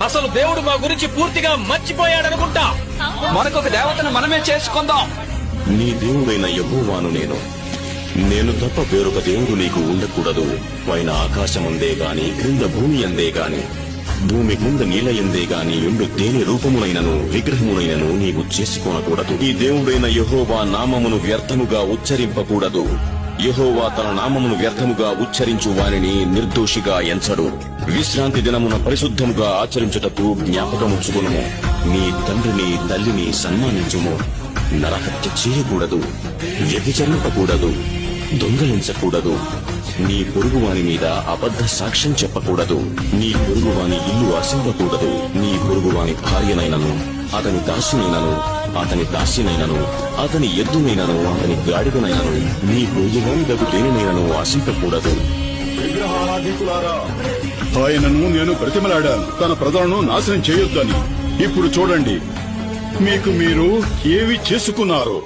అసలు దేవుడు మా గురించి పూర్తిగా మర్చిపోయాడనుకుంటా. మనకొక దేవతను మనమే చేసుకుందాం. నీ దేవుడైన యెహోవాను నేను తప్ప వేరొక దేవుడు నీకు ఉండకూడదు. పైన ఆకాశముందే గాని క్రింద భూమి అందే గాని భూమి కింద నీళ్ల ఎందే గాని ఎండు దేని రూపములైనను విగ్రహములైనను నీవు చేసుకోనకూడదు. ఈ దేవుడైన యెహోవా నామమును వ్యర్థముగా ఉచ్చరింపకూడదు. యెహోవా తన నామమును వ్యర్థముగా ఉచ్చరించు వారిని నిర్దోషిగా ఎంచడు. విశ్రాంతి దినమున పరిశుద్ధముగా ఆచరించుటకు జ్ఞాపకముచ్చుకును. నీ తండ్రిని తల్లిని సన్మానించుము. నరహత్య చేయకూడదు. వ్యభిచరింపకూడదు. దొంగలించకూడదు. నీ పొరుగువాని మీద అబద్ధ సాక్ష్యం చెప్పకూడదు. నీ పొరుగువాని ఇల్లు అసింపకూడదు. నీ పొరుగువాని భార్యనైనను అతని దాసునైనను అతని దాసినైనను అతని ఎద్దునైనను అతని గాడిదనైనను నీ పొరుగువాని దగ్గు దేనినైనను ఆశింపకూడదు. ఆయనను నేను బ్రతిమలాడాను తన ప్రజలను నాశనం చేయొద్దని. ఇప్పుడు చూడండి మీకు మీరు ఏవి చేసుకున్నారో.